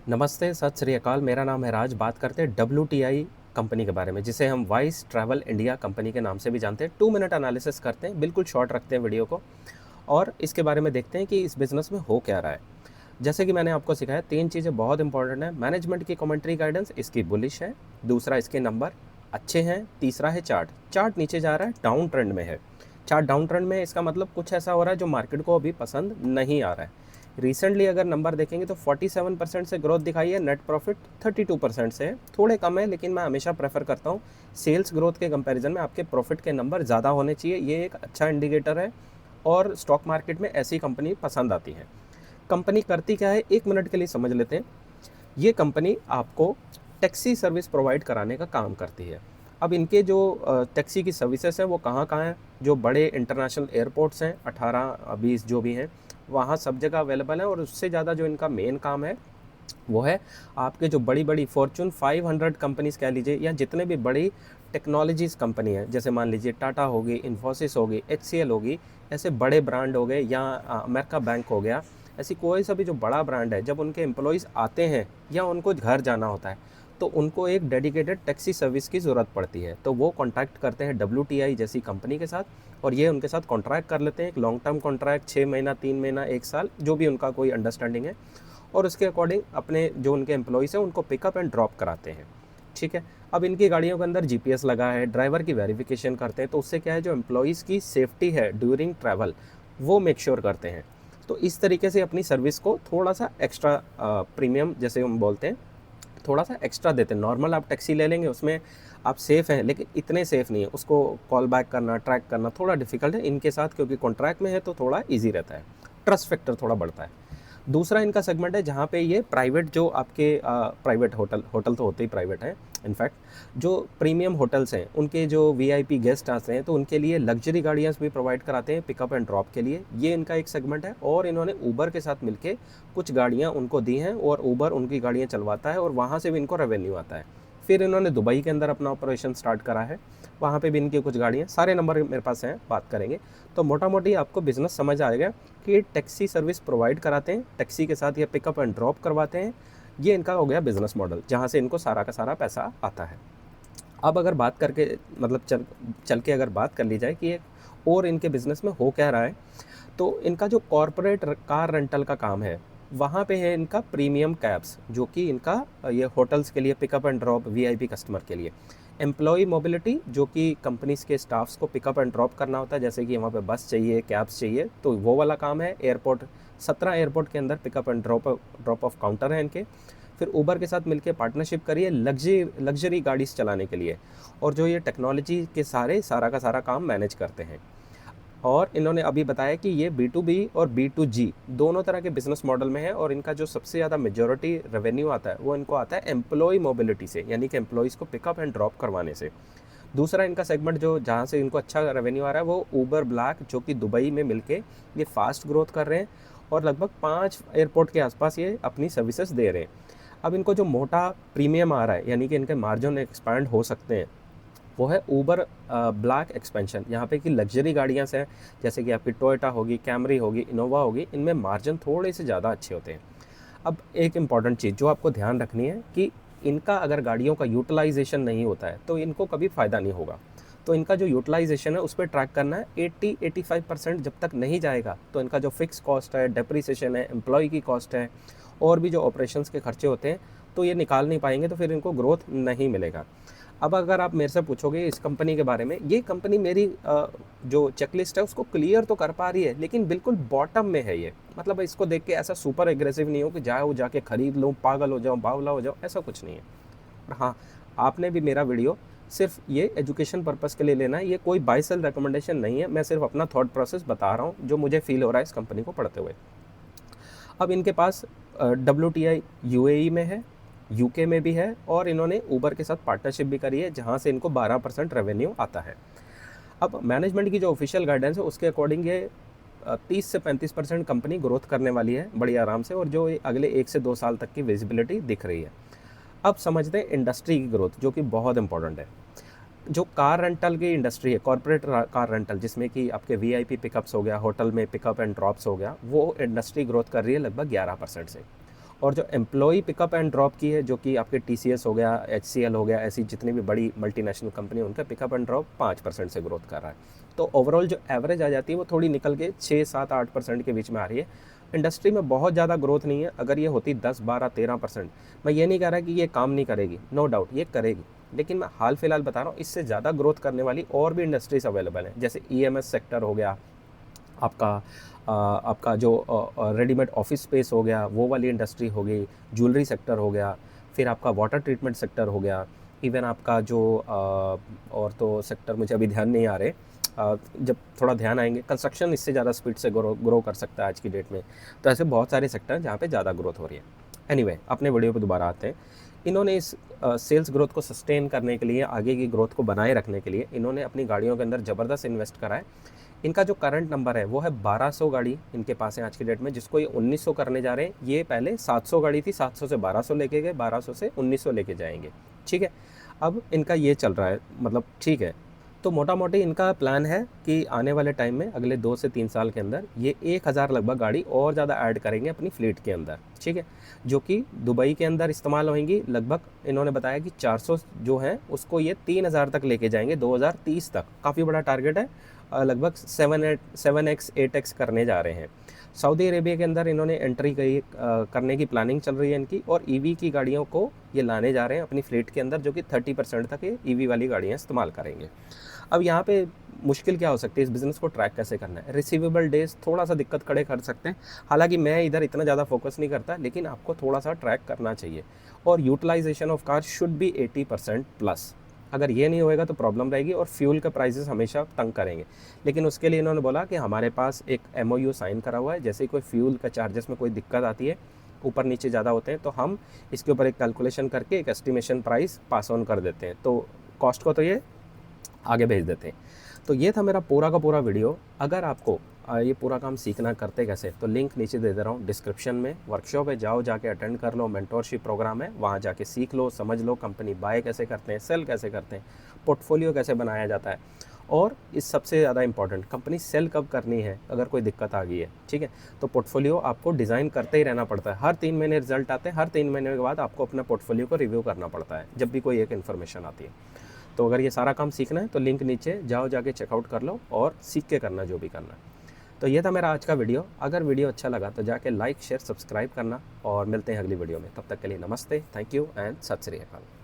नमस्ते, सत श्री अकाल। मेरा नाम है राज। बात करते हैं WTI कंपनी के बारे में, जिसे हम वाइस ट्रैवल इंडिया कंपनी के नाम से भी जानते हैं। 2 मिनट एनालिसिस करते हैं, बिल्कुल शॉर्ट रखते हैं वीडियो को और इसके बारे में देखते हैं कि इस बिज़नेस में हो क्या रहा है। जैसे कि मैंने आपको सिखाया, 3 चीज़ें बहुत इंपॉर्टेंट हैं। मैनेजमेंट की कमेंट्री गाइडेंस इसकी बुलिश है, दूसरा इसके नंबर अच्छे हैं, तीसरा है चार्ट। चार्ट नीचे जा रहा है, डाउन ट्रेंड में है। चार्ट डाउन ट्रेंड में, इसका मतलब कुछ ऐसा हो रहा है जो मार्केट को अभी पसंद नहीं आ रहा है। रिसेंटली अगर नंबर देखेंगे तो 47% से ग्रोथ दिखाई है, नेट प्रॉफिट 32% से है। थोड़े कम है, लेकिन मैं हमेशा प्रेफर करता हूँ सेल्स ग्रोथ के कंपैरिजन में आपके प्रॉफिट के नंबर ज़्यादा होने चाहिए। ये एक अच्छा इंडिकेटर है और स्टॉक मार्केट में ऐसी कंपनी पसंद आती है। कंपनी करती क्या है, 1 मिनट के लिए समझ लेते हैं। ये कंपनी आपको टैक्सी सर्विस प्रोवाइड कराने का काम करती है। अब इनके जो टैक्सी की सर्विसेज हैं वो कहाँ कहाँ हैं, जो बड़े इंटरनेशनल एयरपोर्ट्स हैं 18-20 जो भी हैं, वहाँ सब जगह अवेलेबल है। और उससे ज़्यादा जो इनका मेन काम है वो है आपके जो बड़ी बड़ी फॉर्च्यून 500 कंपनीज कह लीजिए, या जितने भी बड़ी टेक्नोलॉजीज़ कंपनी है, जैसे मान लीजिए टाटा होगी, इन्फोसिस होगी, HCL होगी, ऐसे बड़े ब्रांड हो गए, या अमेरिका बैंक हो गया। ऐसी कोई सा भी जो बड़ा ब्रांड है, जब उनके एम्प्लॉयज़ आते हैं या उनको घर जाना होता है, तो उनको एक डेडिकेटेड टैक्सी सर्विस की ज़रूरत पड़ती है। तो वो कॉन्टैक्ट करते हैं WTI जैसी कंपनी के साथ और ये उनके साथ कॉन्ट्रैक्ट कर लेते हैं, एक लॉन्ग टर्म कॉन्ट्रैक्ट, 6 महीना, 3 महीना, 1 साल, जो भी उनका कोई अंडरस्टैंडिंग है। और उसके अकॉर्डिंग अपने जो उनके एम्प्लॉयज़ हैं उनको पिकअप एंड ड्रॉप कराते हैं। ठीक है। अब इनकी गाड़ियों के अंदर GPS लगा है, ड्राइवर की वेरिफिकेशन करते हैं, तो उससे क्या है, जो एम्प्लॉयज़ की सेफ्टी है ड्यूरिंग ट्रैवल, वो मेक श्योर करते हैं। तो इस तरीके से अपनी सर्विस को थोड़ा सा एक्स्ट्रा प्रीमियम जैसे हम बोलते हैं, थोड़ा सा एक्स्ट्रा देते हैं। नॉर्मल आप टैक्सी ले लेंगे, उसमें आप सेफ़ हैं, लेकिन इतने सेफ़ नहीं है। उसको कॉल बैक करना, ट्रैक करना थोड़ा डिफिकल्ट है। इनके साथ क्योंकि कॉन्ट्रैक्ट में है तो थोड़ा ईजी रहता है, ट्रस्ट फैक्टर थोड़ा बढ़ता है। दूसरा इनका सेगमेंट है जहाँ पे ये प्राइवेट, जो आपके प्राइवेट होटल तो होते ही प्राइवेट हैं। इनफैक्ट जो प्रीमियम होटल्स हैं, उनके जो VIP गेस्ट आते हैं, तो उनके लिए लग्जरी गाड़ियाँ भी प्रोवाइड कराते हैं पिकअप एंड ड्रॉप के लिए। ये इनका एक सेगमेंट है। और इन्होंने ऊबर के साथ मिलके कुछ गाड़ियाँ उनको दी हैं और ऊबर उनकी गाड़ियाँ चलवाता है और वहाँ से भी इनको रेवेन्यू आता है। फिर इन्होंने दुबई के अंदर अपना ऑपरेशन स्टार्ट करा है, वहाँ पे भी इनकी कुछ गाड़ियाँ, सारे नंबर मेरे पास हैं, बात करेंगे। तो मोटा मोटी आपको बिज़नेस समझ आएगा कि ये टैक्सी सर्विस प्रोवाइड कराते हैं, टैक्सी के साथ ये पिकअप एंड ड्रॉप करवाते हैं। ये इनका हो गया बिज़नेस मॉडल, जहाँ से इनको सारा का सारा पैसा आता है। अब अगर बात करके, मतलब चल के अगर बात कर ली जाए कि एक और इनके बिज़नेस में हो क्या रहा है, तो इनका जो कॉरपोरेट कार रेंटल का काम है, वहाँ पे है इनका प्रीमियम कैब्स, जो कि इनका ये होटल्स के लिए pickup and drop, VIP customer के लिए। एम्प्लॉय मोबिलिटी, जो कि कंपनीज़ के स्टाफ्स को पिकअप एंड ड्रॉप करना होता है, जैसे कि वहाँ पे बस चाहिए, कैब्स चाहिए, तो वो वाला काम है। एयरपोर्ट, 17 एयरपोर्ट के अंदर pickup and drop of counter है इनके। फिर ऊबर के साथ मिलके पार्टनरशिप करिए लग्जरी गाड़ीज़ चलाने के लिए, और जो ये टेक्नोलॉजी के सारा का सारा काम मैनेज करते हैं। और इन्होंने अभी बताया कि ये B2B और B2G दोनों तरह के बिजनेस मॉडल में है, और इनका जो सबसे ज़्यादा मेजॉरिटी रेवेन्यू आता है वो इनको आता है एम्प्लॉय मोबिलिटी से, यानी कि एम्प्लॉयज़ को पिकअप एंड ड्रॉप करवाने से। दूसरा इनका सेगमेंट जो जहाँ से इनको अच्छा रेवेन्यू आ रहा है, वो ऊबर ब्लैक, जो कि दुबई में मिलके ये फास्ट ग्रोथ कर रहे हैं और लगभग 5 एयरपोर्ट के आसपास ये अपनी सर्विसेज दे रहे हैं। अब इनको जो मोटा प्रीमियम आ रहा है, यानी कि इनके मार्जिन एक्सपैंड हो सकते हैं, वो है ऊबर ब्लैक एक्सपेंशन। यहाँ पे कि लग्जरी गाड़ियाँ हैं, जैसे कि आपकी टोयोटा होगी, कैमरी होगी, इनोवा होगी, इनमें मार्जिन थोड़े से ज़्यादा अच्छे होते हैं। अब एक इम्पॉर्टेंट चीज़ जो आपको ध्यान रखनी है कि इनका अगर गाड़ियों का यूटिलाइजेशन नहीं होता है तो इनको कभी फ़ायदा नहीं होगा। तो इनका जो यूटिलाइजेशन है उस पर ट्रैक करना है। 80-85% जब तक नहीं जाएगा तो इनका जो फिक्स कॉस्ट है, डेप्रिसिएशन है, एम्प्लॉय की कॉस्ट है, और भी जो ऑपरेशंस के खर्चे होते हैं, तो ये निकाल नहीं पाएंगे, तो फिर इनको ग्रोथ नहीं मिलेगा। अब अगर आप मेरे से पूछोगे इस कंपनी के बारे में, ये कंपनी मेरी जो चेकलिस्ट है उसको क्लियर तो कर पा रही है, लेकिन बिल्कुल बॉटम में है ये। मतलब इसको देख के ऐसा सुपर एग्रेसिव नहीं हो कि जाओ जाके खरीद लो, पागल हो जाओ, बावला हो जाओ, ऐसा कुछ नहीं है। और हाँ, आपने भी मेरा वीडियो सिर्फ ये एजुकेशन पर्पज़ के लिए लेना है, ये कोई बाय सेल रिकमेंडेशन नहीं है। मैं सिर्फ अपना थॉट प्रोसेस बता रहा हूँ जो मुझे फील हो रहा है इस कंपनी को पढ़ते हुए। अब इनके पास WTI UAE में है, UK में भी है, और इन्होंने ऊबर के साथ पार्टनरशिप भी करी है, जहाँ से इनको 12% रेवेन्यू आता है। अब मैनेजमेंट की जो ऑफिशियल गाइडेंस है उसके अकॉर्डिंग ये 30 से 35% कंपनी ग्रोथ करने वाली है बड़ी आराम से, और जो ये अगले 1 से 2 साल तक की विजिबिलिटी दिख रही है। अब समझते हैं इंडस्ट्री की ग्रोथ, जो कि बहुत इंपॉर्टेंट है। जो कार रेंटल की इंडस्ट्री है, कॉर्पोरेट कार रेंटल, जिसमें कि आपके VIP पिकअप्स हो गया, होटल में पिकअप एंड ड्रॉप्स हो गया, वो इंडस्ट्री ग्रोथ कर रही है लगभग 11% से। और जो एम्प्लॉई पिकअप एंड ड्रॉप की है, जो कि आपके TCS हो गया, HCL हो गया, ऐसी जितनी भी बड़ी मल्टीनेशनल कंपनी है उनका पिकअप एंड ड्रॉप 5% से ग्रोथ कर रहा है। तो ओवरऑल जो एवरेज आ जाती है वो थोड़ी निकल के 6, 7, 8% के बीच में आ रही है। इंडस्ट्री में बहुत ज़्यादा ग्रोथ नहीं है। अगर ये होती 10, 12, 13%, मैं ये नहीं कह रहा कि ये काम नहीं करेगी, नो डाउट ये करेगी, लेकिन मैं हाल फिलहाल बता रहा हूँ इससे ज़्यादा ग्रोथ करने वाली और भी इंडस्ट्रीज अवेलेबल हैं। जैसे EMS सेक्टर हो गया आपका, आपका जो रेडीमेड ऑफिस स्पेस हो गया वो वाली इंडस्ट्री हो गई, ज्वेलरी सेक्टर हो गया, फिर आपका वाटर ट्रीटमेंट सेक्टर हो गया, इवन आपका जो और तो सेक्टर मुझे अभी ध्यान नहीं आ रहे, जब थोड़ा ध्यान आएंगे, कंस्ट्रक्शन इससे ज़्यादा स्पीड से ग्रो कर सकता है आज की डेट में। तो ऐसे बहुत सारे सेक्टर हैं जहाँ पे ज़्यादा ग्रोथ हो रही है। एनीवे, अपने वीडियो पे दोबारा आते हैं। इन्होंने इस सेल्स ग्रोथ को सस्टेन करने के लिए, आगे की ग्रोथ को बनाए रखने के लिए, इन्होंने अपनी गाड़ियों के अंदर ज़बरदस्त इन्वेस्ट करा है। इनका जो करंट नंबर है वो है 1200 गाड़ी इनके पास है आज की डेट में, जिसको ये 1900 करने जा रहे हैं। ये पहले 700 गाड़ी थी, 700 से 1200 लेके गए, 1200 से 1900 लेके जाएंगे, ठीक है। अब इनका ये चल रहा है, मतलब ठीक है। तो मोटा मोटी इनका प्लान है कि आने वाले टाइम में अगले 2 से 3 साल के अंदर ये 1000 लगभग गाड़ी और ज़्यादा ऐड करेंगे अपनी फ्लीट के अंदर, ठीक है, जो कि दुबई के अंदर इस्तेमाल होंगी। लगभग इन्होंने बताया कि 400 जो है उसको ये 3000 तक लेके जाएंगे 2030 तक। काफ़ी बड़ा टारगेट है, लगभग 7x 8x करने जा रहे हैं। सऊदी अरेबिया के अंदर इन्होंने एंट्री करने की प्लानिंग चल रही है इनकी, और EV की गाड़ियों को ये लाने जा रहे हैं अपनी फ्लीट के अंदर, जो कि 30% तक ये EV वाली गाड़ियाँ इस्तेमाल करेंगे। अब यहाँ पे मुश्किल क्या हो सकती है, इस बिज़नेस को ट्रैक कैसे करना है। रिसीवेबल डेज थोड़ा सा दिक्कत खड़े कर सकते हैं, हालांकि मैं इधर इतना ज़्यादा फोकस नहीं करता, लेकिन आपको थोड़ा सा ट्रैक करना चाहिए। और utilization of car should be 80% plus. अगर ये नहीं होएगा तो प्रॉब्लम रहेगी, और फ्यूल के प्राइसेस हमेशा तंग करेंगे। लेकिन उसके लिए इन्होंने बोला कि हमारे पास एक MOU साइन करा हुआ है, जैसे ही कोई फ्यूल का चार्जेस में कोई दिक्कत आती है, ऊपर नीचे ज़्यादा होते हैं, तो हम इसके ऊपर एक कैलकुलेशन करके एक एस्टिमेशन प्राइस पास ऑन कर देते हैं, तो कॉस्ट को तो ये आगे भेज देते हैं। तो ये था मेरा पूरा का पूरा वीडियो। अगर आपको ये पूरा काम सीखना करते कैसे, तो लिंक नीचे दे रहा हूँ डिस्क्रिप्शन में। वर्कशॉप है, जाओ जाके अटेंड कर लो, मेंटोरशिप प्रोग्राम है, वहाँ जाके सीख लो, समझ लो कंपनी बाय कैसे करते हैं, सेल कैसे करते हैं, पोर्टफोलियो कैसे बनाया जाता है, और इस सबसे ज़्यादा इंपॉर्टेंट कंपनी सेल कब करनी है अगर कोई दिक्कत आ गई है, ठीक है। तो पोर्टफोलियो आपको डिज़ाइन करते ही रहना पड़ता है। हर 3 महीने रिजल्ट आते हैं, हर 3 महीने के बाद आपको अपना पोर्टफोलियो को रिव्यू करना पड़ता है जब भी कोई एक इन्फॉर्मेशन आती है। तो अगर ये सारा काम सीखना है तो लिंक नीचे जाओ, जाके चेकआउट कर लो और सीख के करना जो भी करना है। तो ये था मेरा आज का वीडियो। अगर वीडियो अच्छा लगा तो जाके लाइक शेयर सब्सक्राइब करना, और मिलते हैं अगली वीडियो में। तब तक के लिए नमस्ते, थैंक यू एंड सत श्री अकाल।